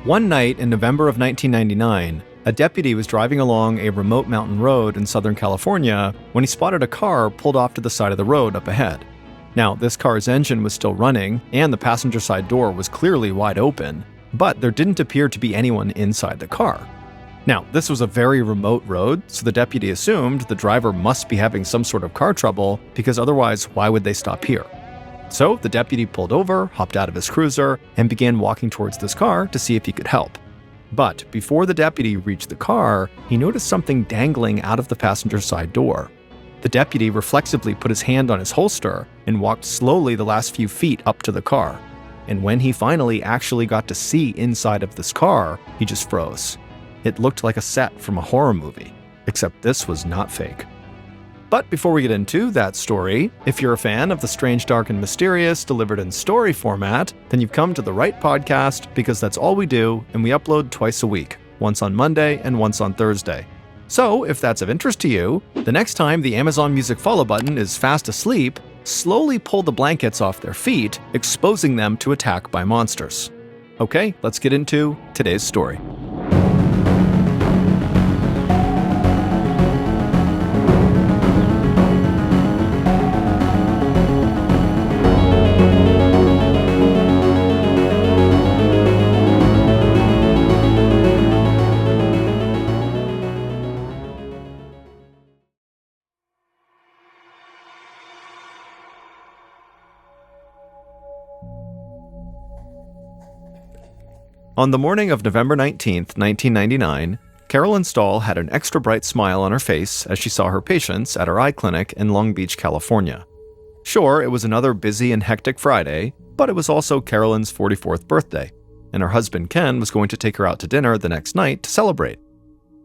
One night in November of 1999, a deputy was driving along a remote mountain road in Southern California when he spotted a car pulled off to the side of the road up ahead. Now, this car's engine was still running, and the passenger side door was clearly wide open, but there didn't appear to be anyone inside the car. Now, this was a very remote road, so the deputy assumed the driver must be having some sort of car trouble, because otherwise, why would they stop here? So the deputy pulled over, hopped out of his cruiser, and began walking towards this car to see if he could help. But before the deputy reached the car, he noticed something dangling out of the passenger side door. The deputy reflexively put his hand on his holster and walked slowly the last few feet up to the car. And when he finally actually got to see inside of this car, he just froze. It looked like a set from a horror movie, except this was not fake. But before we get into that story, if you're a fan of the strange, dark, and mysterious delivered in story format, then you've come to the right podcast, because that's all we do, and we upload twice a week, once on Monday and once on Thursday. So if that's of interest to you, the next time the Amazon Music follow button is fast asleep, slowly pull the blankets off their feet, exposing them to attack by monsters. Okay, let's get into today's story. On the morning of November 19th, 1999, Carolyn Stahl had an extra bright smile on her face as she saw her patients at her eye clinic in Long Beach, California. Sure, it was another busy and hectic Friday, but it was also Carolyn's 44th birthday, and her husband Ken was going to take her out to dinner the next night to celebrate.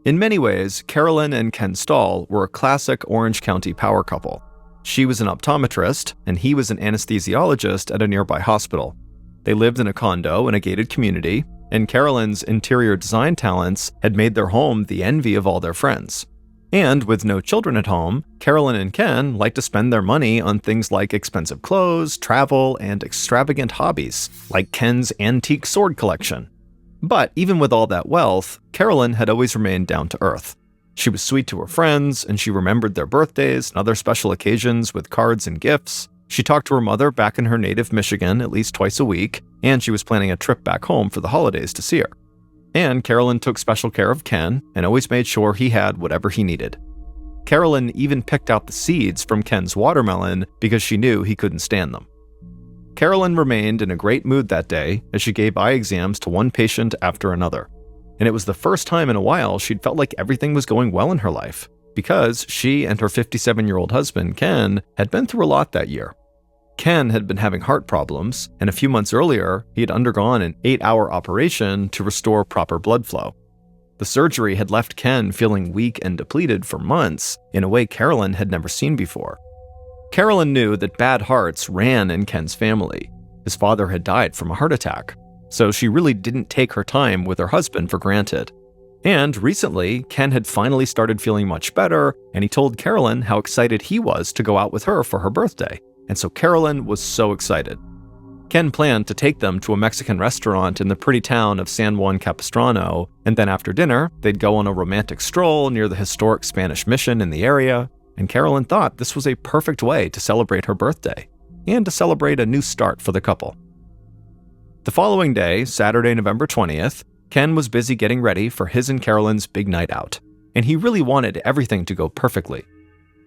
In many ways, Carolyn and Ken Stahl were a classic Orange County power couple. She was an optometrist, and he was an anesthesiologist at a nearby hospital. They lived in a condo in a gated community, and Carolyn's interior design talents had made their home the envy of all their friends. And with no children at home, Carolyn and Ken liked to spend their money on things like expensive clothes, travel, and extravagant hobbies, like Ken's antique sword collection. But even with all that wealth, Carolyn had always remained down to earth. She was sweet to her friends, and she remembered their birthdays and other special occasions with cards and gifts. She talked to her mother back in her native Michigan at least twice a week, and she was planning a trip back home for the holidays to see her. And Carolyn took special care of Ken and always made sure he had whatever he needed. Carolyn even picked out the seeds from Ken's watermelon because she knew he couldn't stand them. Carolyn remained in a great mood that day as she gave eye exams to one patient after another. And it was the first time in a while she'd felt like everything was going well in her life, because she and her 57-year-old husband, Ken, had been through a lot that year. Ken had been having heart problems, and a few months earlier, he had undergone an 8-hour operation to restore proper blood flow. The surgery had left Ken feeling weak and depleted for months in a way Carolyn had never seen before. Carolyn knew that bad hearts ran in Ken's family. His father had died from a heart attack, so she really didn't take her time with her husband for granted. And recently, Ken had finally started feeling much better, and he told Carolyn how excited he was to go out with her for her birthday. And so Carolyn was so excited. Ken planned to take them to a Mexican restaurant in the pretty town of San Juan Capistrano, and then after dinner, they'd go on a romantic stroll near the historic Spanish mission in the area, and Carolyn thought this was a perfect way to celebrate her birthday, and to celebrate a new start for the couple. The following day, Saturday, November 20th, Ken was busy getting ready for his and Carolyn's big night out, and he really wanted everything to go perfectly.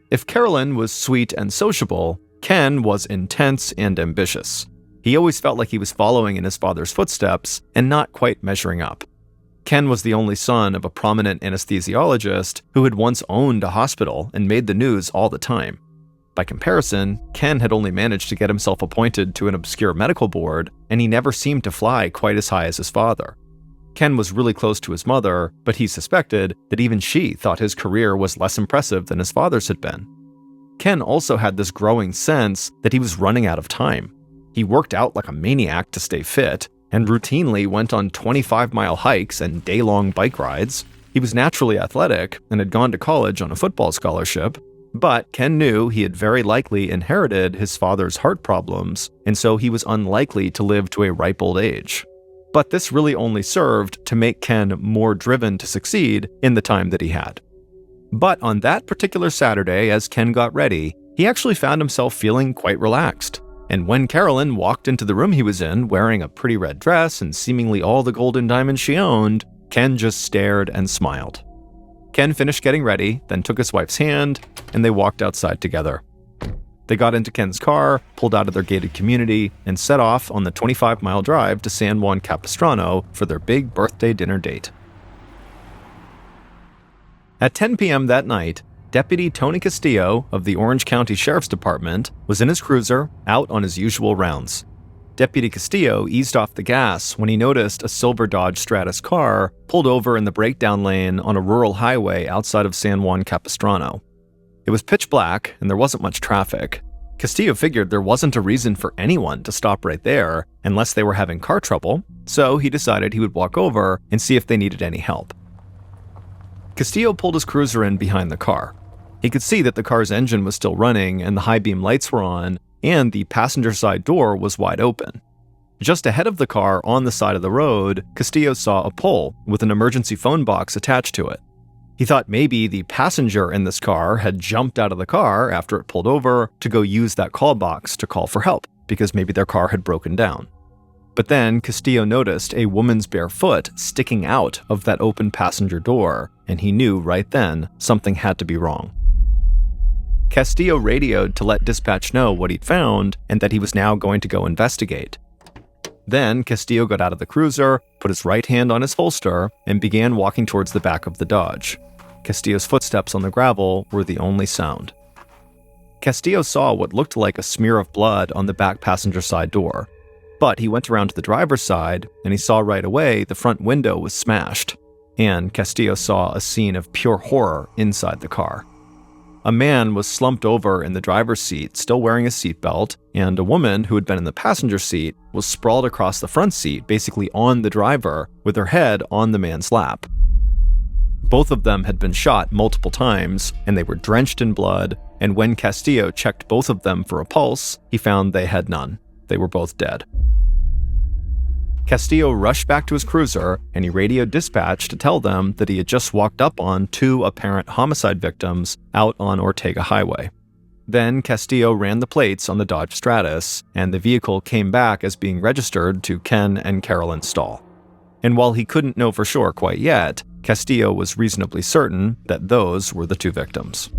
If Carolyn was sweet and sociable, Ken was intense and ambitious. He always felt like he was following in his father's footsteps and not quite measuring up. Ken was the only son of a prominent anesthesiologist who had once owned a hospital and made the news all the time. By comparison, Ken had only managed to get himself appointed to an obscure medical board, and he never seemed to fly quite as high as his father. Ken was really close to his mother, but he suspected that even she thought his career was less impressive than his father's had been. Ken also had this growing sense that he was running out of time. He worked out like a maniac to stay fit, and routinely went on 25-mile hikes and day-long bike rides. He was naturally athletic and had gone to college on a football scholarship, but Ken knew he had very likely inherited his father's heart problems, and so he was unlikely to live to a ripe old age. But this really only served to make Ken more driven to succeed in the time that he had. But on that particular Saturday, as Ken got ready, he actually found himself feeling quite relaxed. And when Carolyn walked into the room he was in, wearing a pretty red dress and seemingly all the gold and diamonds she owned, Ken just stared and smiled. Ken finished getting ready, then took his wife's hand, and they walked outside together. They got into Ken's car, pulled out of their gated community, and set off on the 25-mile drive to San Juan Capistrano for their big birthday dinner date. At 10 p.m. that night, Deputy Tony Castillo of the Orange County Sheriff's Department was in his cruiser, out on his usual rounds. Deputy Castillo eased off the gas when he noticed a silver Dodge Stratus car pulled over in the breakdown lane on a rural highway outside of San Juan Capistrano. It was pitch black and there wasn't much traffic. Castillo figured there wasn't a reason for anyone to stop right there unless they were having car trouble, so he decided he would walk over and see if they needed any help. Castillo pulled his cruiser in behind the car. He could see that the car's engine was still running and the high beam lights were on, and the passenger side door was wide open. Just ahead of the car on the side of the road, Castillo saw a pole with an emergency phone box attached to it. He thought maybe the passenger in this car had jumped out of the car after it pulled over to go use that call box to call for help, because maybe their car had broken down. But then Castillo noticed a woman's bare foot sticking out of that open passenger door, and he knew right then something had to be wrong. Castillo radioed to let dispatch know what he'd found and that he was now going to go investigate. Then Castillo got out of the cruiser, put his right hand on his holster, and began walking towards the back of the Dodge. Castillo's footsteps on the gravel were the only sound. Castillo saw what looked like a smear of blood on the back passenger side door, but he went around to the driver's side and he saw right away the front window was smashed, and Castillo saw a scene of pure horror inside the car. A man was slumped over in the driver's seat, still wearing a seatbelt, and a woman who had been in the passenger seat was sprawled across the front seat, basically on the driver, with her head on the man's lap. Both of them had been shot multiple times, and they were drenched in blood, and when Castillo checked both of them for a pulse, he found they had none. They were both dead. Castillo rushed back to his cruiser, and he radioed dispatch to tell them that he had just walked up on 2 apparent homicide victims out on Ortega Highway. Then Castillo ran the plates on the Dodge Stratus, and the vehicle came back as being registered to Ken and Carolyn Stahl. And while he couldn't know for sure quite yet, Castillo was reasonably certain that those were the 2 victims.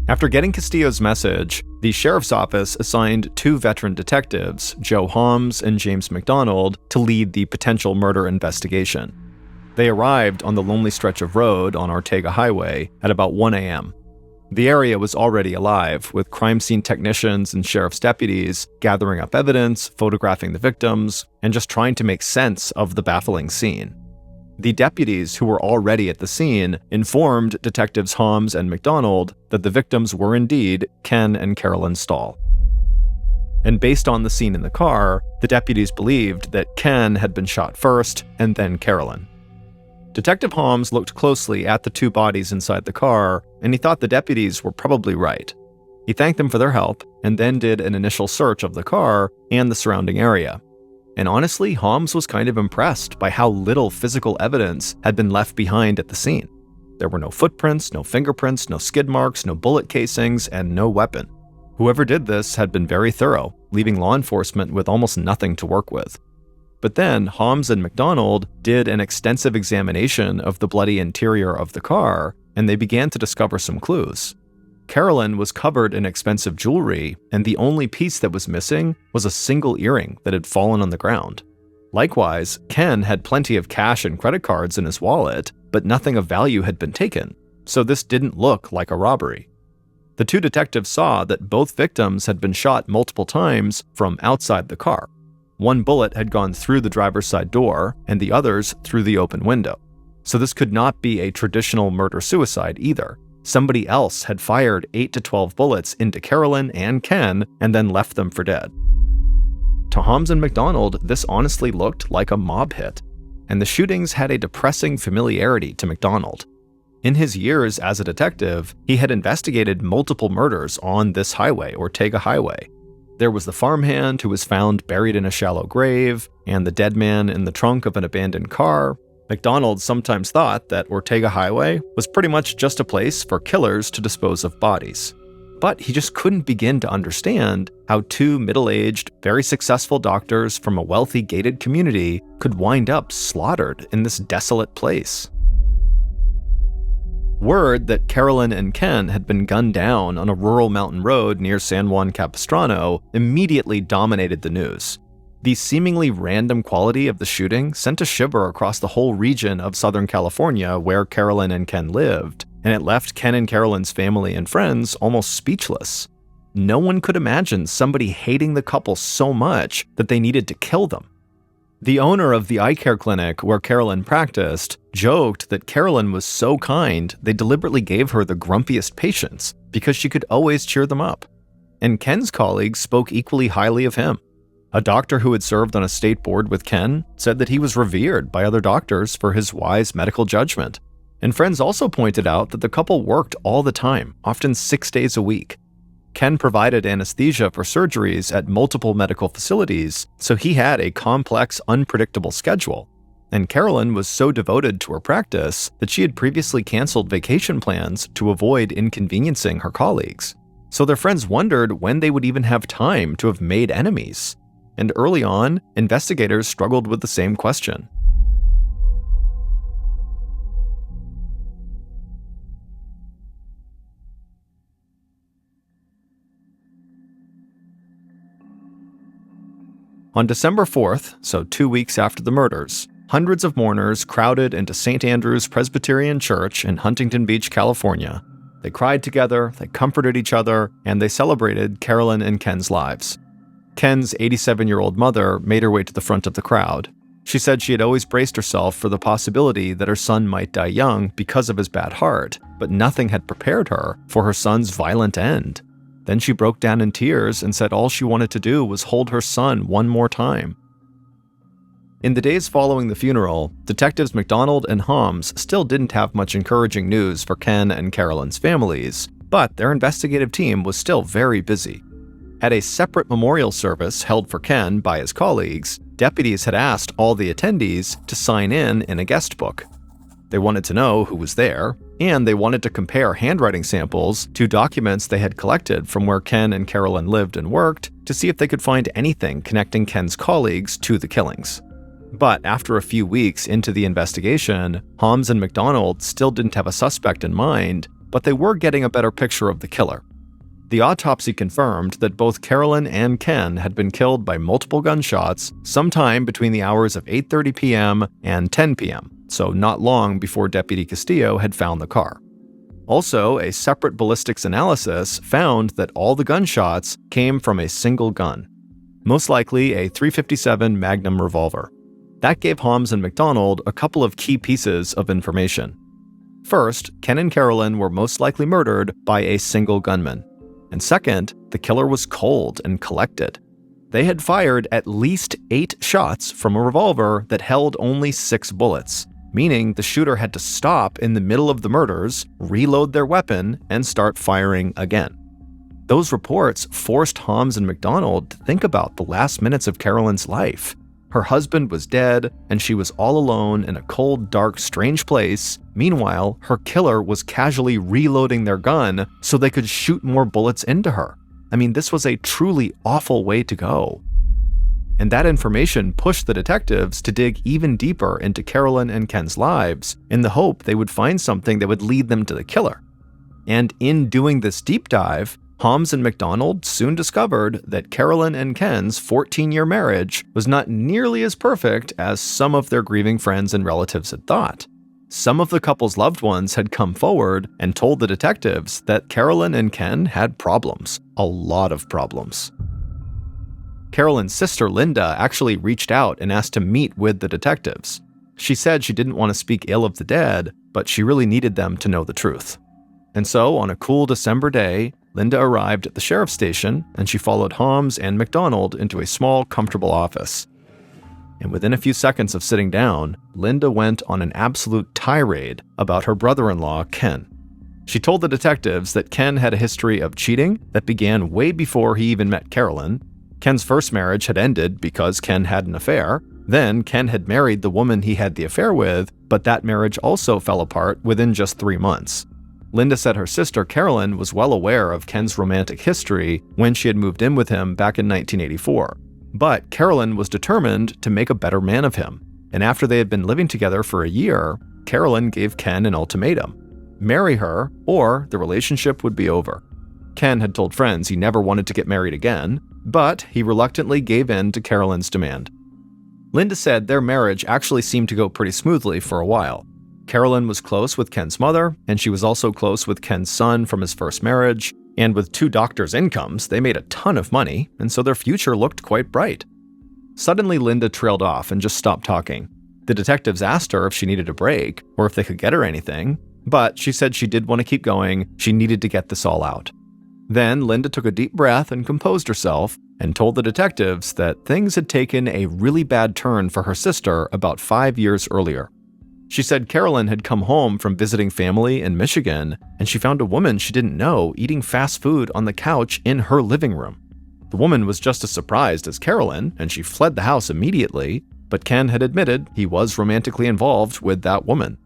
After getting Castillo's message, the sheriff's office assigned 2 veteran detectives, Joe Holmes and James McDonald, to lead the potential murder investigation. They arrived on the lonely stretch of road on Ortega Highway at about 1 a.m. The area was already alive, with crime scene technicians and sheriff's deputies gathering up evidence, photographing the victims, and just trying to make sense of the baffling scene. The deputies who were already at the scene informed Detectives Holmes and McDonald that the victims were indeed Ken and Carolyn Stahl. And based on the scene in the car, the deputies believed that Ken had been shot first and then Carolyn. Detective Holmes looked closely at the 2 bodies inside the car, and he thought the deputies were probably right. He thanked them for their help and then did an initial search of the car and the surrounding area. And honestly, Holmes was kind of impressed by how little physical evidence had been left behind at the scene. There were no footprints, no fingerprints, no skid marks, no bullet casings, and no weapon. Whoever did this had been very thorough, leaving law enforcement with almost nothing to work with. But then Holmes and McDonald did an extensive examination of the bloody interior of the car, and they began to discover some clues. Carolyn was covered in expensive jewelry, and the only piece that was missing was a single earring that had fallen on the ground. Likewise, Ken had plenty of cash and credit cards in his wallet, but nothing of value had been taken, so this didn't look like a robbery. The 2 detectives saw that both victims had been shot multiple times from outside the car. 1 bullet had gone through the driver's side door, and the others through the open window. So this could not be a traditional murder-suicide either. Somebody else had fired 8 to 12 bullets into Carolyn and Ken and then left them for dead. To Holmes and McDonald, this honestly looked like a mob hit, and the shootings had a depressing familiarity to McDonald. In his years as a detective, he had investigated multiple murders on this highway, Ortega Highway. There was the farmhand who was found buried in a shallow grave, and the dead man in the trunk of an abandoned car. McDonald sometimes thought that Ortega Highway was pretty much just a place for killers to dispose of bodies. But he just couldn't begin to understand how two middle-aged, very successful doctors from a wealthy gated community could wind up slaughtered in this desolate place. Word that Carolyn and Ken had been gunned down on a rural mountain road near San Juan Capistrano immediately dominated the news. The seemingly random quality of the shooting sent a shiver across the whole region of Southern California where Carolyn and Ken lived, and it left Ken and Carolyn's family and friends almost speechless. No one could imagine somebody hating the couple so much that they needed to kill them. The owner of the eye care clinic where Carolyn practiced joked that Carolyn was so kind they deliberately gave her the grumpiest patients because she could always cheer them up. And Ken's colleagues spoke equally highly of him. A doctor who had served on a state board with Ken said that he was revered by other doctors for his wise medical judgment. And friends also pointed out that the couple worked all the time, often 6 days a week. Ken provided anesthesia for surgeries at multiple medical facilities, so he had a complex, unpredictable schedule. And Carolyn was so devoted to her practice that she had previously canceled vacation plans to avoid inconveniencing her colleagues. So their friends wondered when they would even have time to have made enemies. And early on, investigators struggled with the same question. On December 4th, so 2 weeks after the murders, hundreds of mourners crowded into St. Andrew's Presbyterian Church in Huntington Beach, California. They cried together, they comforted each other, and they celebrated Carolyn and Ken's lives. Ken's 87-year-old mother made her way to the front of the crowd. She said she had always braced herself for the possibility that her son might die young because of his bad heart, but nothing had prepared her for her son's violent end. Then she broke down in tears and said all she wanted to do was hold her son one more time. In the days following the funeral, Detectives McDonald and Holmes still didn't have much encouraging news for Ken and Carolyn's families, but their investigative team was still very busy. At a separate memorial service held for Ken by his colleagues, deputies had asked all the attendees to sign in a guest book. They wanted to know who was there, and they wanted to compare handwriting samples to documents they had collected from where Ken and Carolyn lived and worked to see if they could find anything connecting Ken's colleagues to the killings. But after a few weeks into the investigation, Holmes and McDonald still didn't have a suspect in mind, but they were getting a better picture of the killer. The autopsy confirmed that both Carolyn and Ken had been killed by multiple gunshots sometime between the hours of 8:30 p.m. and 10 p.m., so not long before Deputy Castillo had found the car. Also, a separate ballistics analysis found that all the gunshots came from a single gun, most likely a .357 Magnum revolver. That gave Holmes and McDonald a couple of key pieces of information. First, Ken and Carolyn were most likely murdered by a single gunman. And second, the killer was cold and collected. They had fired at least 8 shots from a revolver that held only 6 bullets, meaning the shooter had to stop in the middle of the murders, reload their weapon, and start firing again. Those reports forced Holmes and McDonald to think about the last minutes of Carolyn's life. Her husband was dead, and she was all alone in a cold, dark, strange place. Meanwhile, her killer was casually reloading their gun so they could shoot more bullets into her. I mean, this was a truly awful way to go. And that information pushed the detectives to dig even deeper into Carolyn and Ken's lives in the hope they would find something that would lead them to the killer. And in doing this deep dive, Holmes and McDonald soon discovered that Carolyn and Ken's 14-year marriage was not nearly as perfect as some of their grieving friends and relatives had thought. Some of the couple's loved ones had come forward and told the detectives that Carolyn and Ken had problems, a lot of problems. Carolyn's sister Linda actually reached out and asked to meet with the detectives. She said she didn't want to speak ill of the dead, but she really needed them to know the truth. And so, on a cool December day, Linda arrived at the sheriff's station, and she followed Holmes and McDonald into a small, comfortable office. And within a few seconds of sitting down, Linda went on an absolute tirade about her brother-in-law, Ken. She told the detectives that Ken had a history of cheating that began way before he even met Carolyn, Ken's first marriage had ended because Ken had an affair. Then Ken had married the woman he had the affair with, but that marriage also fell apart within just 3 months. Linda said her sister Carolyn was well aware of Ken's romantic history when she had moved in with him back in 1984. But Carolyn was determined to make a better man of him. And after they had been living together for a year, Carolyn gave Ken an ultimatum: marry her, or the relationship would be over. Ken had told friends he never wanted to get married again, but he reluctantly gave in to Carolyn's demand. Linda said their marriage actually seemed to go pretty smoothly for a while. Carolyn was close with Ken's mother, and she was also close with Ken's son from his first marriage, and with 2 doctors' incomes, they made a ton of money, and so their future looked quite bright. Suddenly, Linda trailed off and just stopped talking. The detectives asked her if she needed a break, or if they could get her anything, but she said she did want to keep going. She needed to get this all out. Then Linda took a deep breath and composed herself and told the detectives that things had taken a really bad turn for her sister about 5 years earlier. She said Carolyn had come home from visiting family in Michigan, and she found a woman she didn't know eating fast food on the couch in her living room. The woman was just as surprised as Carolyn, and she fled the house immediately, but Ken had admitted he was romantically involved with that woman.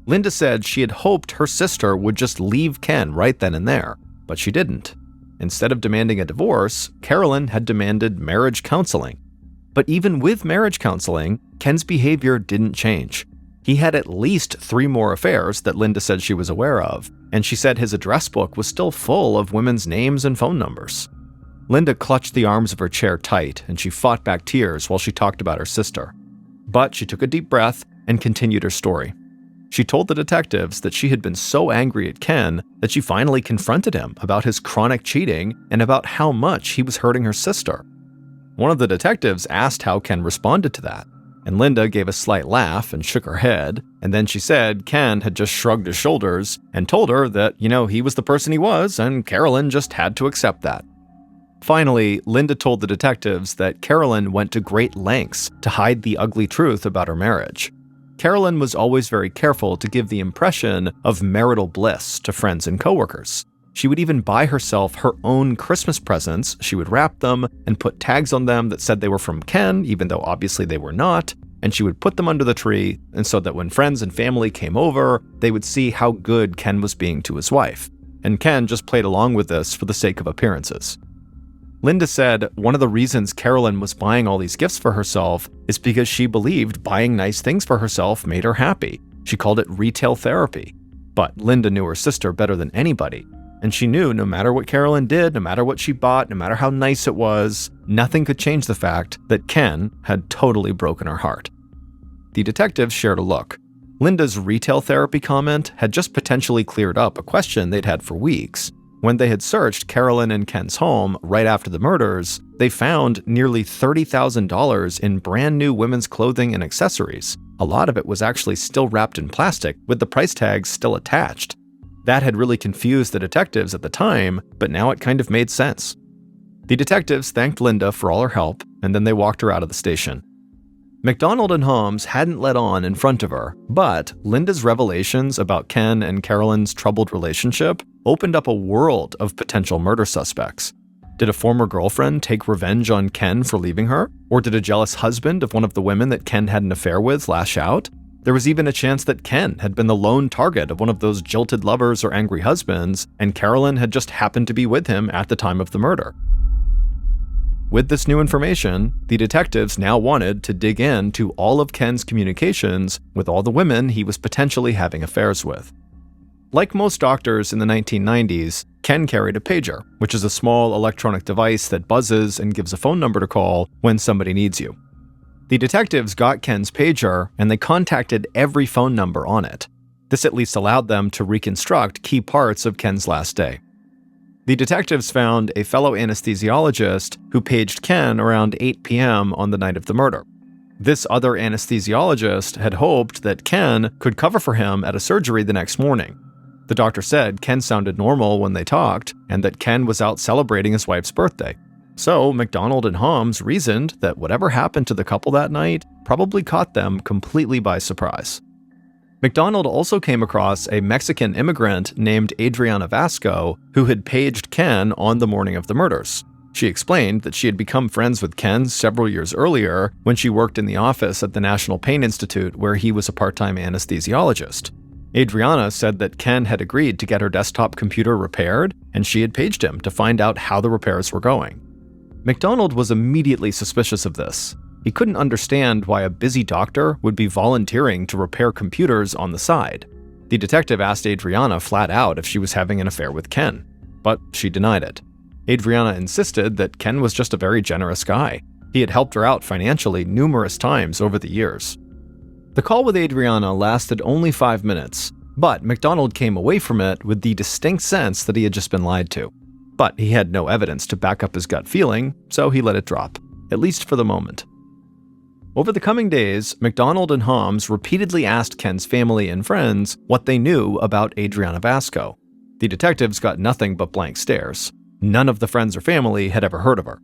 Linda said she had hoped her sister would just leave Ken right then and there, but she didn't. Instead of demanding a divorce, Carolyn had demanded marriage counseling. But even with marriage counseling, Ken's behavior didn't change. He had at least 3 more affairs that Linda said she was aware of, and she said his address book was still full of women's names and phone numbers. Linda clutched the arms of her chair tight, and she fought back tears while she talked about her sister. But she took a deep breath and continued her story. She told the detectives that she had been so angry at Ken that she finally confronted him about his chronic cheating and about how much he was hurting her sister. One of the detectives asked how Ken responded to that, and Linda gave a slight laugh and shook her head, and then she said Ken had just shrugged his shoulders and told her that, he was the person he was, and Carolyn just had to accept that. Finally, Linda told the detectives that Carolyn went to great lengths to hide the ugly truth about her marriage. Carolyn was always very careful to give the impression of marital bliss to friends and coworkers. She would even buy herself her own Christmas presents. She would wrap them and put tags on them that said they were from Ken, even though obviously they were not, and she would put them under the tree, and so that when friends and family came over, they would see how good Ken was being to his wife. And Ken just played along with this for the sake of appearances. Linda said one of the reasons Carolyn was buying all these gifts for herself is because she believed buying nice things for herself made her happy. She called it retail therapy. But Linda knew her sister better than anybody, and she knew no matter what Carolyn did, no matter what she bought, no matter how nice it was, nothing could change the fact that Ken had totally broken her heart. The detectives shared a look. Linda's retail therapy comment had just potentially cleared up a question they'd had for weeks. When they had searched Carolyn and Ken's home right after the murders, they found nearly $30,000 in brand new women's clothing and accessories. A lot of it was actually still wrapped in plastic, with the price tags still attached. That had really confused the detectives at the time, but now it kind of made sense. The detectives thanked Linda for all her help, and then they walked her out of the station. McDonald and Holmes hadn't let on in front of her, but Linda's revelations about Ken and Carolyn's troubled relationship opened up a world of potential murder suspects. Did a former girlfriend take revenge on Ken for leaving her? Or did a jealous husband of one of the women that Ken had an affair with lash out? There was even a chance that Ken had been the lone target of one of those jilted lovers or angry husbands, and Carolyn had just happened to be with him at the time of the murder. With this new information, the detectives now wanted to dig into all of Ken's communications with all the women he was potentially having affairs with. Like most doctors in the 1990s, Ken carried a pager, which is a small electronic device that buzzes and gives a phone number to call when somebody needs you. The detectives got Ken's pager, and they contacted every phone number on it. This at least allowed them to reconstruct key parts of Ken's last day. The detectives found a fellow anesthesiologist who paged Ken around 8 p.m. on the night of the murder. This other anesthesiologist had hoped that Ken could cover for him at a surgery the next morning. The doctor said Ken sounded normal when they talked, and that Ken was out celebrating his wife's birthday. So McDonald and Holmes reasoned that whatever happened to the couple that night probably caught them completely by surprise. McDonald also came across a Mexican immigrant named Adriana Vasco who had paged Ken on the morning of the murders. She explained that she had become friends with Ken several years earlier when she worked in the office at the National Pain Institute, where he was a part-time anesthesiologist. Adriana said that Ken had agreed to get her desktop computer repaired, and she had paged him to find out how the repairs were going. McDonald was immediately suspicious of this. He couldn't understand why a busy doctor would be volunteering to repair computers on the side. The detective asked Adriana flat out if she was having an affair with Ken, but she denied it. Adriana insisted that Ken was just a very generous guy. He had helped her out financially numerous times over the years. The call with Adriana lasted only 5 minutes, but McDonald came away from it with the distinct sense that he had just been lied to. But he had no evidence to back up his gut feeling, so he let it drop, at least for the moment. Over the coming days, McDonald and Holmes repeatedly asked Ken's family and friends what they knew about Adriana Vasco. The detectives got nothing but blank stares. None of the friends or family had ever heard of her.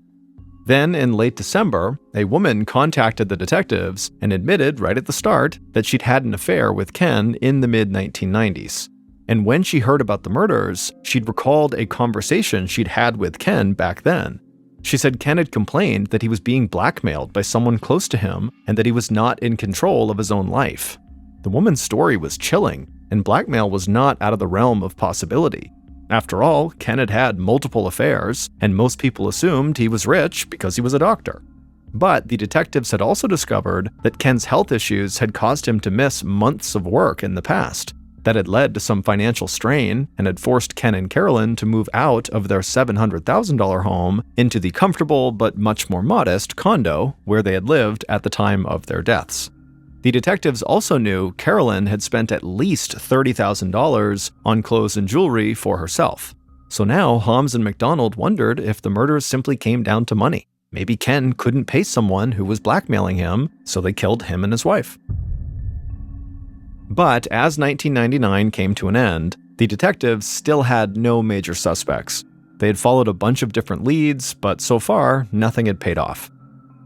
Then, in late December, a woman contacted the detectives and admitted right at the start that she'd had an affair with Ken in the mid-1990s. And when she heard about the murders, she'd recalled a conversation she'd had with Ken back then. She said Ken had complained that he was being blackmailed by someone close to him and that he was not in control of his own life. The woman's story was chilling, and blackmail was not out of the realm of possibility. After all, Ken had had multiple affairs, and most people assumed he was rich because he was a doctor. But the detectives had also discovered that Ken's health issues had caused him to miss months of work in the past. That had led to some financial strain and had forced Ken and Carolyn to move out of their $700,000 home into the comfortable but much more modest condo where they had lived at the time of their deaths. The detectives also knew Carolyn had spent at least $30,000 on clothes and jewelry for herself. So now Holmes and McDonald wondered if the murders simply came down to money. Maybe Ken couldn't pay someone who was blackmailing him, so they killed him and his wife. But as 1999 came to an end, the detectives still had no major suspects. They had followed a bunch of different leads, but so far, nothing had paid off.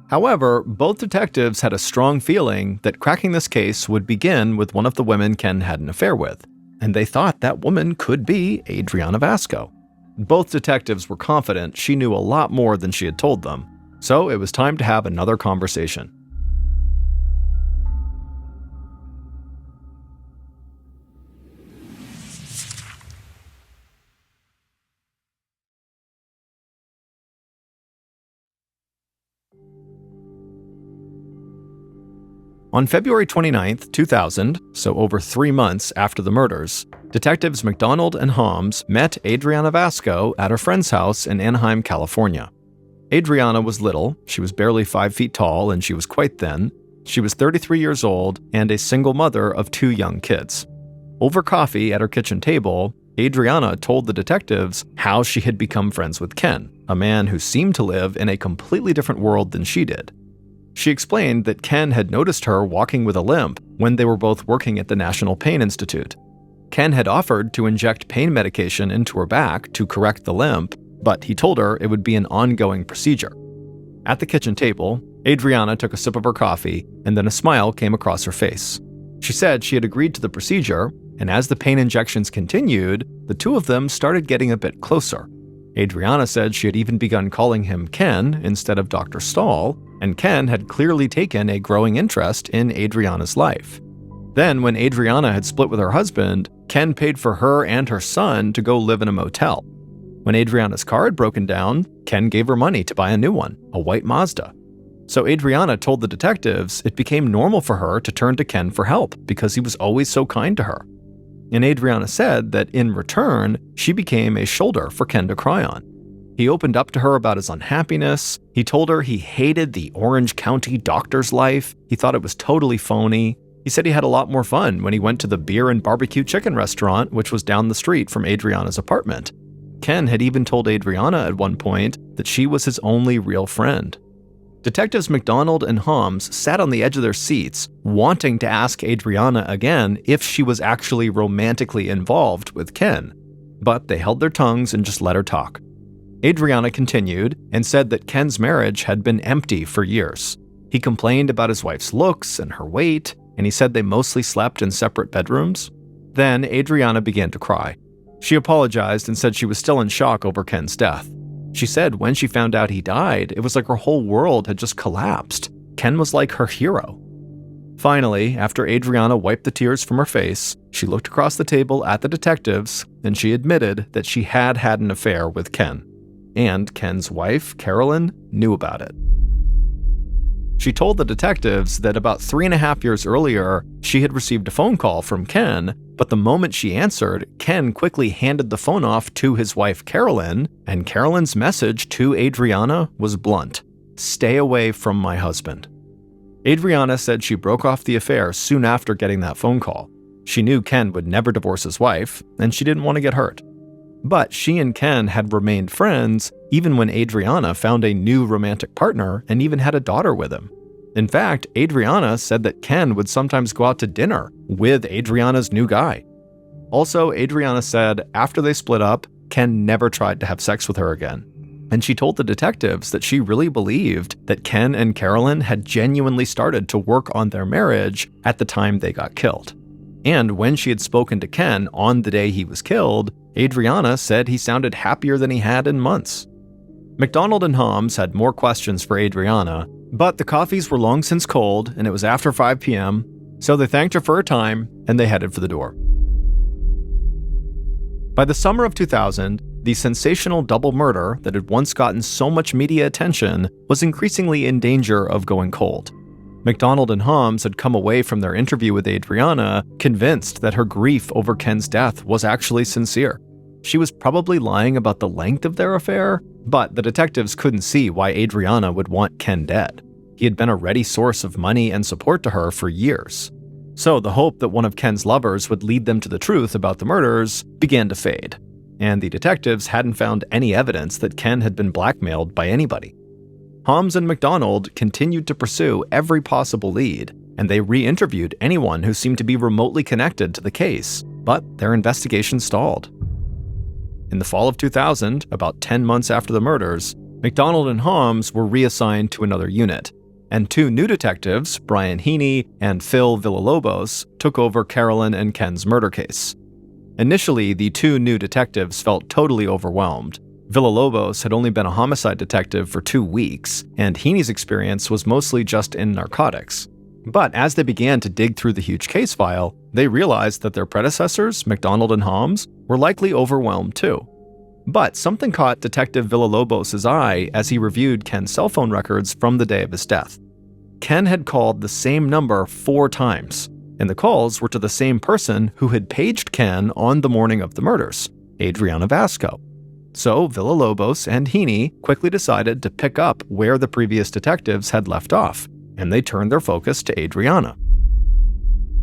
However, both detectives had a strong feeling that cracking this case would begin with one of the women Ken had an affair with, and they thought that woman could be Adriana Vasco. Both detectives were confident she knew a lot more than she had told them, so it was time to have another conversation. On February 29, 2000, so over 3 months after the murders, detectives McDonald and Holmes met Adriana Vasco at her friend's house in Anaheim, California. Adriana was little, she was barely 5 feet tall, and she was quite thin. She was 33 years old and a single mother of 2 young kids. Over coffee at her kitchen table, Adriana told the detectives how she had become friends with Ken, a man who seemed to live in a completely different world than she did. She explained that Ken had noticed her walking with a limp when they were both working at the National Pain Institute. Ken had offered to inject pain medication into her back to correct the limp, but he told her it would be an ongoing procedure. At the kitchen table, Adriana took a sip of her coffee, and then a smile came across her face. She said she had agreed to the procedure, and as the pain injections continued, the two of them started getting a bit closer. Adriana said she had even begun calling him Ken instead of Dr. Stahl, and Ken had clearly taken a growing interest in Adriana's life. Then, when Adriana had split with her husband, Ken paid for her and her son to go live in a motel. When Adriana's car had broken down, Ken gave her money to buy a new one, a white Mazda. So Adriana told the detectives it became normal for her to turn to Ken for help because he was always so kind to her. And Adriana said that in return, she became a shoulder for Ken to cry on. He opened up to her about his unhappiness. He told her he hated the Orange County doctor's life. He thought it was totally phony. He said he had a lot more fun when he went to the beer and barbecue chicken restaurant, which was down the street from Adriana's apartment. Ken had even told Adriana at one point that she was his only real friend. Detectives McDonald and Holmes sat on the edge of their seats, wanting to ask Adriana again if she was actually romantically involved with Ken. But they held their tongues and just let her talk. Adriana continued and said that Ken's marriage had been empty for years. He complained about his wife's looks and her weight, and he said they mostly slept in separate bedrooms. Then Adriana began to cry. She apologized and said she was still in shock over Ken's death. She said when she found out he died, it was like her whole world had just collapsed. Ken was like her hero. Finally, after Adriana wiped the tears from her face, she looked across the table at the detectives and she admitted that she had had an affair with Ken. And Ken's wife, Carolyn, knew about it. She told the detectives that about 3.5 years earlier, she had received a phone call from Ken, but the moment she answered, Ken quickly handed the phone off to his wife, Carolyn, and Carolyn's message to Adriana was blunt: "Stay away from my husband." Adriana said she broke off the affair soon after getting that phone call. She knew Ken would never divorce his wife, and she didn't want to get hurt. But she and Ken had remained friends even when Adriana found a new romantic partner and even had a daughter with him. In fact, Adriana said that Ken would sometimes go out to dinner with Adriana's new guy. Also, Adriana said after they split up, Ken never tried to have sex with her again. And she told the detectives that she really believed that Ken and Carolyn had genuinely started to work on their marriage at the time they got killed. And when she had spoken to Ken on the day he was killed, Adriana said he sounded happier than he had in months. McDonald and Holmes had more questions for Adriana, but the coffees were long since cold and it was after 5 p.m., so they thanked her for her time and they headed for the door. By the summer of 2000, the sensational double murder that had once gotten so much media attention was increasingly in danger of going cold. McDonald and Holmes had come away from their interview with Adriana convinced that her grief over Ken's death was actually sincere. She was probably lying about the length of their affair, but the detectives couldn't see why Adriana would want Ken dead. He had been a ready source of money and support to her for years. So the hope that one of Ken's lovers would lead them to the truth about the murders began to fade, and the detectives hadn't found any evidence that Ken had been blackmailed by anybody. Holmes and McDonald continued to pursue every possible lead, and they re-interviewed anyone who seemed to be remotely connected to the case, but their investigation stalled. In the fall of 2000, about 10 months after the murders, McDonald and Holmes were reassigned to another unit, and 2 new detectives, Brian Heaney and Phil Villalobos, took over Carolyn and Ken's murder case. Initially, the 2 new detectives felt totally overwhelmed. Villalobos had only been a homicide detective for 2 weeks, and Heaney's experience was mostly just in narcotics. But as they began to dig through the huge case file, they realized that their predecessors, McDonald and Holmes, were likely overwhelmed too. But something caught Detective Villalobos' eye as he reviewed Ken's cell phone records from the day of his death. Ken had called the same number 4 times, and the calls were to the same person who had paged Ken on the morning of the murders, Adriana Vasco. So Villalobos and Heaney quickly decided to pick up where the previous detectives had left off, and they turned their focus to Adriana.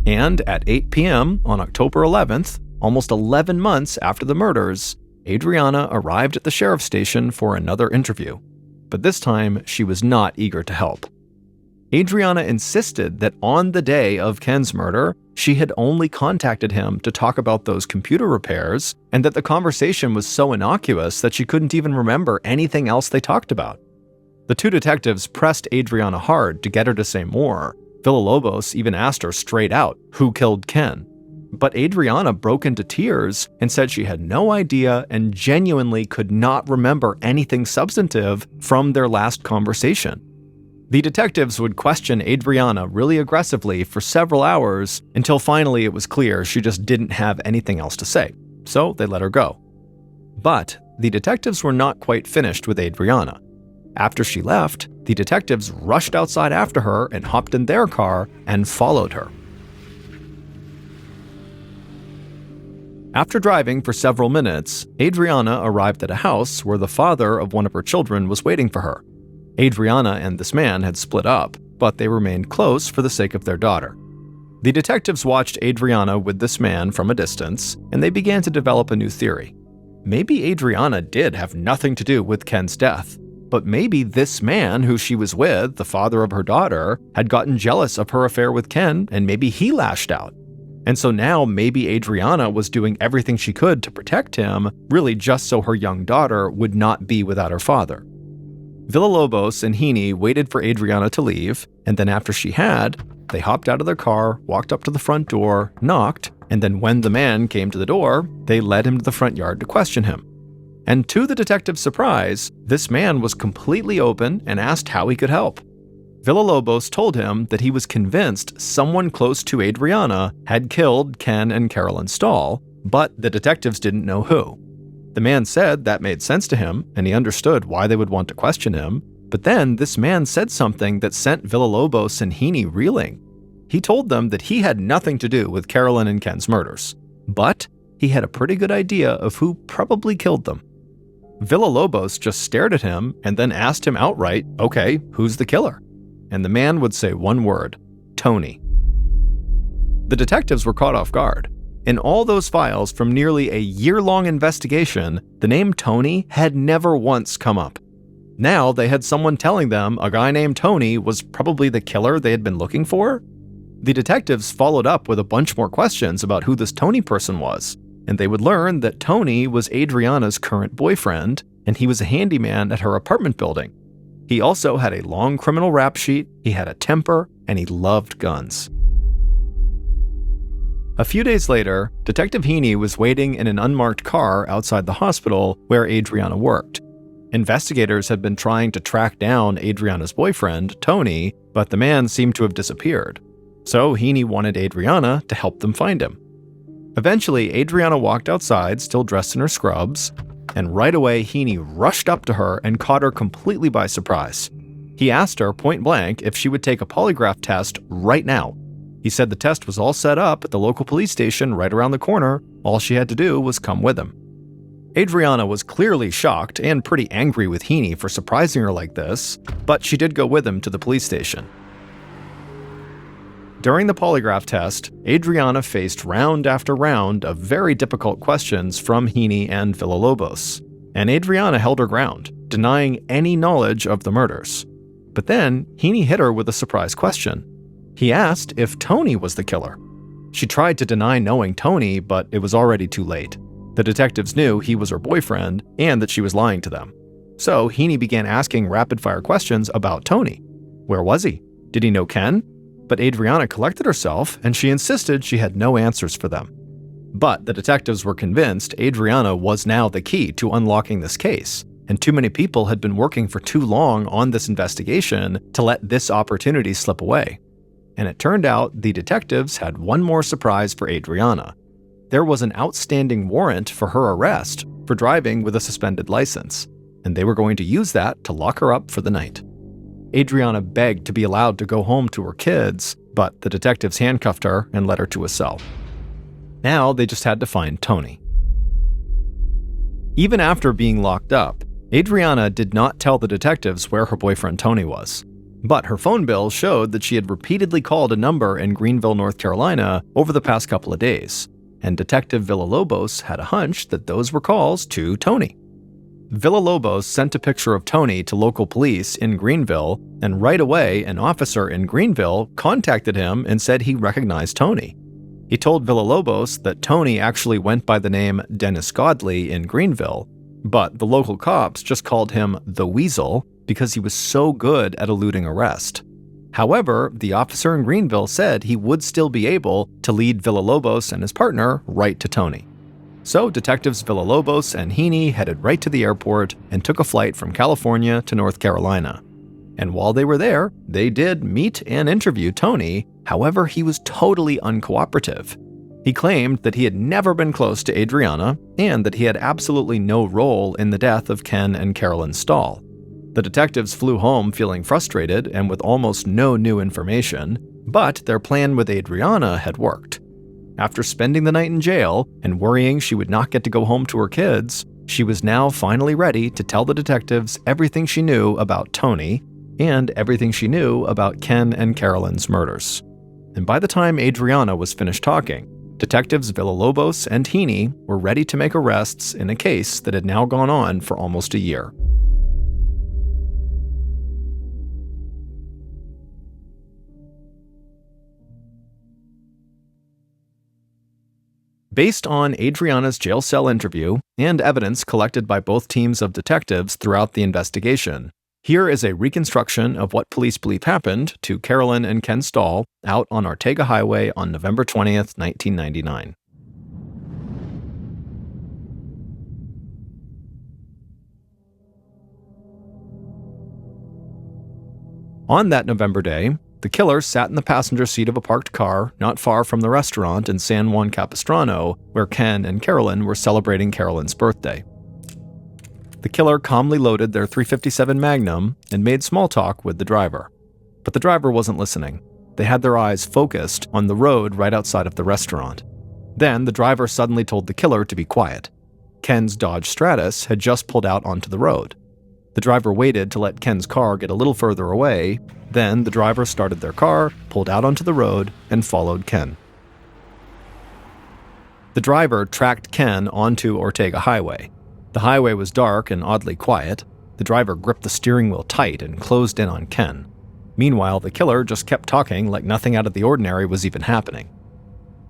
And at 8 p.m. on October 11th, almost 11 months after the murders, Adriana arrived at the sheriff's station for another interview. But this time, she was not eager to help. Adriana insisted that on the day of Ken's murder, she had only contacted him to talk about those computer repairs, and that the conversation was so innocuous that she couldn't even remember anything else they talked about. The 2 detectives pressed Adriana hard to get her to say more. Villalobos even asked her straight out who killed Ken. But Adriana broke into tears and said she had no idea and genuinely could not remember anything substantive from their last conversation. The detectives would question Adriana really aggressively for several hours until finally it was clear she just didn't have anything else to say, so they let her go. But the detectives were not quite finished with Adriana. After she left, the detectives rushed outside after her and hopped in their car and followed her. After driving for several minutes, Adriana arrived at a house where the father of one of her children was waiting for her. Adriana and this man had split up, but they remained close for the sake of their daughter. The detectives watched Adriana with this man from a distance, and they began to develop a new theory. Maybe Adriana did have nothing to do with Ken's death, but maybe this man who she was with, the father of her daughter, had gotten jealous of her affair with Ken, and maybe he lashed out. And so now maybe Adriana was doing everything she could to protect him, really just so her young daughter would not be without her father. Villalobos and Heaney waited for Adriana to leave, and then after she had, they hopped out of their car, walked up to the front door, knocked, and then when the man came to the door, they led him to the front yard to question him. And to the detective's surprise, this man was completely open and asked how he could help. Villalobos told him that he was convinced someone close to Adriana had killed Ken and Carolyn Stahl, but the detectives didn't know who. The man said that made sense to him, and he understood why they would want to question him, but then this man said something that sent Villalobos and Heaney reeling. He told them that he had nothing to do with Carolyn and Ken's murders, but he had a pretty good idea of who probably killed them. Villalobos just stared at him and then asked him outright, okay, who's the killer? And the man would say one word, Tony. The detectives were caught off guard. In all those files from nearly a year-long investigation, the name Tony had never once come up. Now they had someone telling them a guy named Tony was probably the killer they had been looking for. The detectives followed up with a bunch more questions about who this Tony person was, and they would learn that Tony was Adriana's current boyfriend, and he was a handyman at her apartment building. He also had a long criminal rap sheet, he had a temper, and he loved guns. A few days later, Detective Heaney was waiting in an unmarked car outside the hospital where Adriana worked. Investigators had been trying to track down Adriana's boyfriend, Tony, but the man seemed to have disappeared. So Heaney wanted Adriana to help them find him. Eventually, Adriana walked outside, still dressed in her scrubs, and right away Heaney rushed up to her and caught her completely by surprise. He asked her point blank if she would take a polygraph test right now. He said the test was all set up at the local police station right around the corner. All she had to do was come with him. Adriana was clearly shocked and pretty angry with Heaney for surprising her like this, but she did go with him to the police station. During the polygraph test, Adriana faced round after round of very difficult questions from Heaney and Villalobos, and Adriana held her ground, denying any knowledge of the murders. But then, Heaney hit her with a surprise question. He asked if Tony was the killer. She tried to deny knowing Tony, but it was already too late. The detectives knew he was her boyfriend and that she was lying to them. So Heaney began asking rapid-fire questions about Tony. Where was he? Did he know Ken? But Adriana collected herself, and she insisted she had no answers for them. But the detectives were convinced Adriana was now the key to unlocking this case, and too many people had been working for too long on this investigation to let this opportunity slip away. And it turned out the detectives had one more surprise for Adriana. There was an outstanding warrant for her arrest for driving with a suspended license, and they were going to use that to lock her up for the night. Adriana begged to be allowed to go home to her kids, but the detectives handcuffed her and led her to a cell. Now they just had to find Tony. Even after being locked up, Adriana did not tell the detectives where her boyfriend Tony was. But her phone bill showed that she had repeatedly called a number in Greenville, North Carolina over the past couple of days, and Detective Villalobos had a hunch that those were calls to Tony. Villalobos sent a picture of Tony to local police in Greenville, and right away an officer in Greenville contacted him and said he recognized Tony. He told Villalobos that Tony actually went by the name Dennis Godley in Greenville, but the local cops just called him the Weasel because he was so good at eluding arrest. However, the officer in Greenville said he would still be able to lead Villalobos and his partner right to Tony. So detectives Villalobos and Heaney headed right to the airport and took a flight from California to North Carolina. And while they were there, they did meet and interview Tony. However, he was totally uncooperative. He claimed that he had never been close to Adriana and that he had absolutely no role in the death of Ken and Carolyn Stahl. The detectives flew home feeling frustrated and with almost no new information, but their plan with Adriana had worked. After spending the night in jail and worrying she would not get to go home to her kids, she was now finally ready to tell the detectives everything she knew about Tony and everything she knew about Ken and Carolyn's murders. And by the time Adriana was finished talking, detectives Villalobos and Heaney were ready to make arrests in a case that had now gone on for almost a year. Based on Adriana's jail cell interview and evidence collected by both teams of detectives throughout the investigation, here is a reconstruction of what police believe happened to Carolyn and Ken Stahl out on Ortega Highway on November 20th, 1999. On that November day, the killer sat in the passenger seat of a parked car not far from the restaurant in San Juan Capistrano, where Ken and Carolyn were celebrating Carolyn's birthday. The killer calmly loaded their .357 Magnum and made small talk with the driver. But the driver wasn't listening. They had their eyes focused on the road right outside of the restaurant. Then the driver suddenly told the killer to be quiet. Ken's Dodge Stratus had just pulled out onto the road. The driver waited to let Ken's car get a little further away. Then the driver started their car, pulled out onto the road, and followed Ken. The driver tracked Ken onto Ortega Highway. The highway was dark and oddly quiet. The driver gripped the steering wheel tight and closed in on Ken. Meanwhile, the killer just kept talking like nothing out of the ordinary was even happening.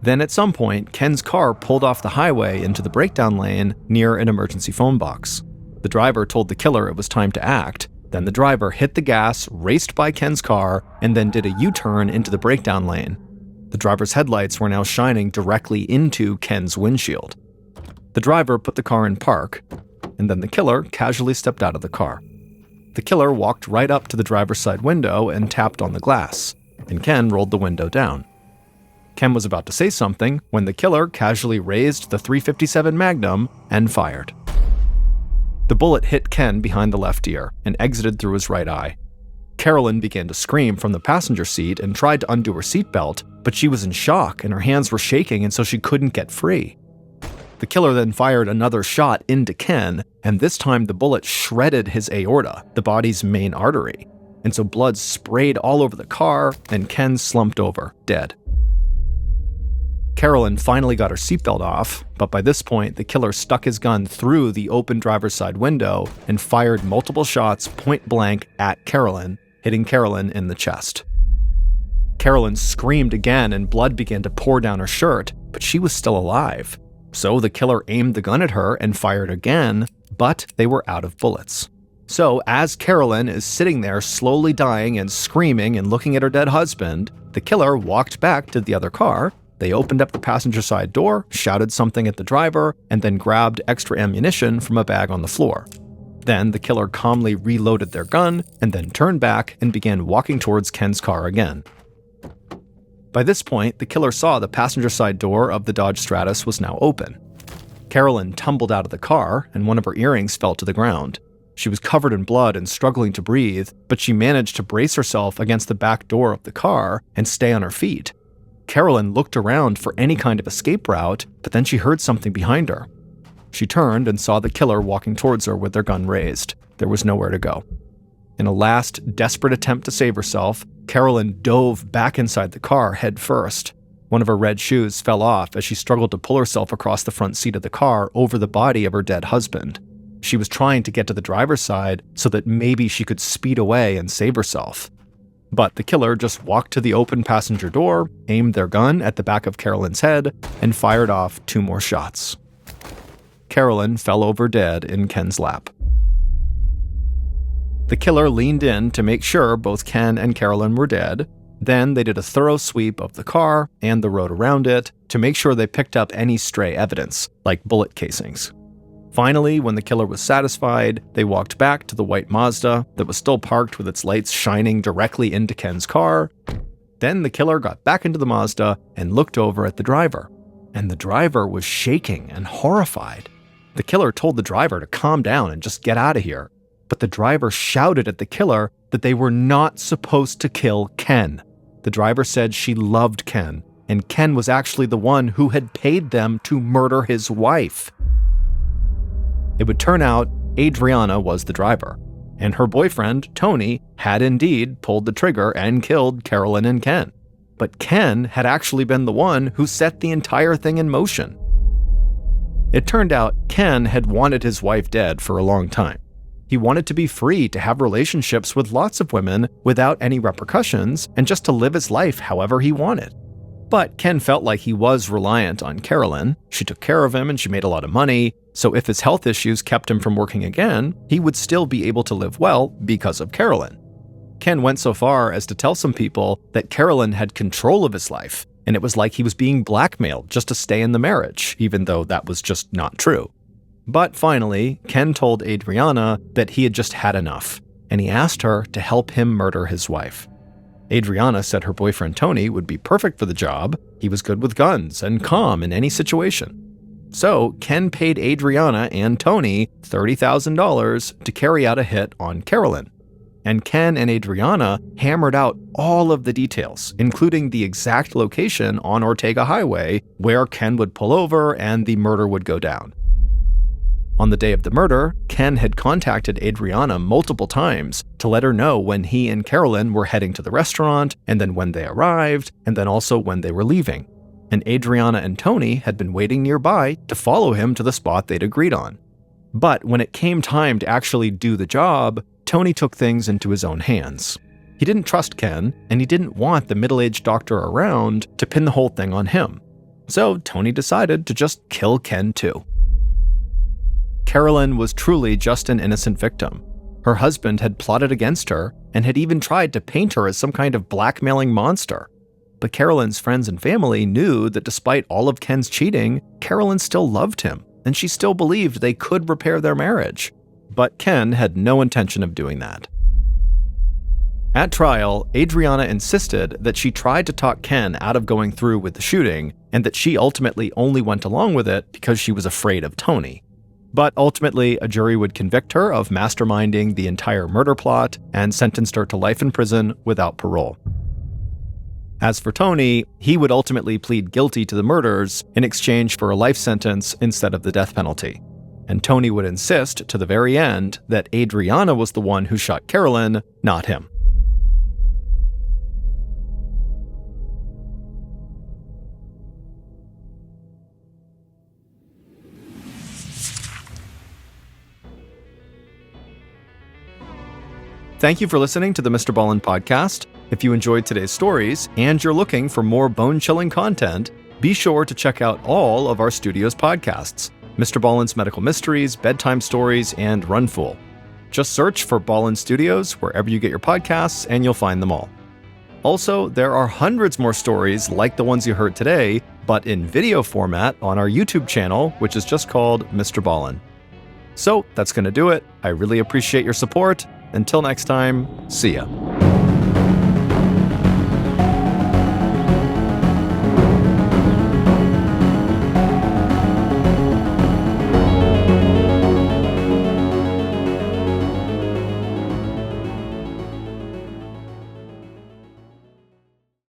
Then at some point, Ken's car pulled off the highway into the breakdown lane near an emergency phone box. The driver told the killer it was time to act. Then the driver hit the gas, raced by Ken's car, and then did a U-turn into the breakdown lane. The driver's headlights were now shining directly into Ken's windshield. The driver put the car in park, and then the killer casually stepped out of the car. The killer walked right up to the driver's side window and tapped on the glass, and Ken rolled the window down. Ken was about to say something when the killer casually raised the .357 Magnum and fired. The bullet hit Ken behind the left ear and exited through his right eye. Carolyn began to scream from the passenger seat and tried to undo her seatbelt, but she was in shock and her hands were shaking and so she couldn't get free. The killer then fired another shot into Ken, and this time the bullet shredded his aorta, the body's main artery, and so blood sprayed all over the car and Ken slumped over, dead. Carolyn finally got her seatbelt off, but by this point, the killer stuck his gun through the open driver's side window and fired multiple shots point blank at Carolyn, hitting Carolyn in the chest. Carolyn screamed again and blood began to pour down her shirt, but she was still alive. So the killer aimed the gun at her and fired again, but they were out of bullets. So as Carolyn is sitting there slowly dying and screaming and looking at her dead husband, the killer walked back to the other car. They opened up the passenger side door, shouted something at the driver, and then grabbed extra ammunition from a bag on the floor. Then the killer calmly reloaded their gun and then turned back and began walking towards Ken's car again. By this point, the killer saw the passenger side door of the Dodge Stratus was now open. Carolyn tumbled out of the car and one of her earrings fell to the ground. She was covered in blood and struggling to breathe, but she managed to brace herself against the back door of the car and stay on her feet. Carolyn looked around for any kind of escape route, but then she heard something behind her. She turned and saw the killer walking towards her with their gun raised. There was nowhere to go. In a last, desperate attempt to save herself, Carolyn dove back inside the car head first. One of her red shoes fell off as she struggled to pull herself across the front seat of the car over the body of her dead husband. She was trying to get to the driver's side so that maybe she could speed away and save herself. But the killer just walked to the open passenger door, aimed their gun at the back of Carolyn's head, and fired off 2 more shots. Carolyn fell over dead in Ken's lap. The killer leaned in to make sure both Ken and Carolyn were dead. Then they did a thorough sweep of the car and the road around it to make sure they picked up any stray evidence, like bullet casings. Finally, when the killer was satisfied, they walked back to the white Mazda that was still parked with its lights shining directly into Ken's car. Then the killer got back into the Mazda and looked over at the driver. And the driver was shaking and horrified. The killer told the driver to calm down and just get out of here. But the driver shouted at the killer that they were not supposed to kill Ken. The driver said she loved Ken, and Ken was actually the one who had paid them to murder his wife. It would turn out Adriana was the driver, and her boyfriend, Tony, had indeed pulled the trigger and killed Carolyn and Ken. But Ken had actually been the one who set the entire thing in motion. It turned out Ken had wanted his wife dead for a long time. He wanted to be free to have relationships with lots of women without any repercussions and just to live his life however he wanted. But Ken felt like he was reliant on Carolyn. She took care of him and she made a lot of money, so if his health issues kept him from working again, he would still be able to live well because of Carolyn. Ken went so far as to tell some people that Carolyn had control of his life, and it was like he was being blackmailed just to stay in the marriage, even though that was just not true. But finally, Ken told Adriana that he had just had enough. and he asked her to help him murder his wife. Adriana said her boyfriend Tony would be perfect for the job. He was good with guns and calm in any situation. So Ken paid Adriana and Tony $30,000 to carry out a hit on Carolyn. And Ken and Adriana hammered out all of the details, including the exact location on Ortega Highway where Ken would pull over and the murder would go down. On the day of the murder, Ken had contacted Adriana multiple times to let her know when he and Carolyn were heading to the restaurant, and then when they arrived, and then also when they were leaving. And Adriana and Tony had been waiting nearby to follow him to the spot they'd agreed on. But when it came time to actually do the job, Tony took things into his own hands. He didn't trust Ken, and he didn't want the middle-aged doctor around to pin the whole thing on him. So Tony decided to just kill Ken too. Carolyn was truly just an innocent victim. Her husband had plotted against her and had even tried to paint her as some kind of blackmailing monster. But Carolyn's friends and family knew that despite all of Ken's cheating, Carolyn still loved him, and she still believed they could repair their marriage. But Ken had no intention of doing that. At trial, Adriana insisted that she tried to talk Ken out of going through with the shooting, and that she ultimately only went along with it because she was afraid of Tony. But ultimately, a jury would convict her of masterminding the entire murder plot and sentenced her to life in prison without parole. As for Tony, he would ultimately plead guilty to the murders in exchange for a life sentence instead of the death penalty. And Tony would insist to the very end that Adriana was the one who shot Carolyn, not him. Thank you for listening to the Mr. Ballen Podcast. If you enjoyed today's stories and you're looking for more bone-chilling content, be sure to check out all of our studio's podcasts: Mr. Ballen's Medical Mysteries, Bedtime Stories, and Run Fool. Just search for Ballen Studios wherever you get your podcasts and you'll find them all. Also, there are hundreds more stories like the ones you heard today, but in video format on our YouTube channel, which is just called Mr. Ballen. So that's going to do it. I really appreciate your support. Until next time, see ya.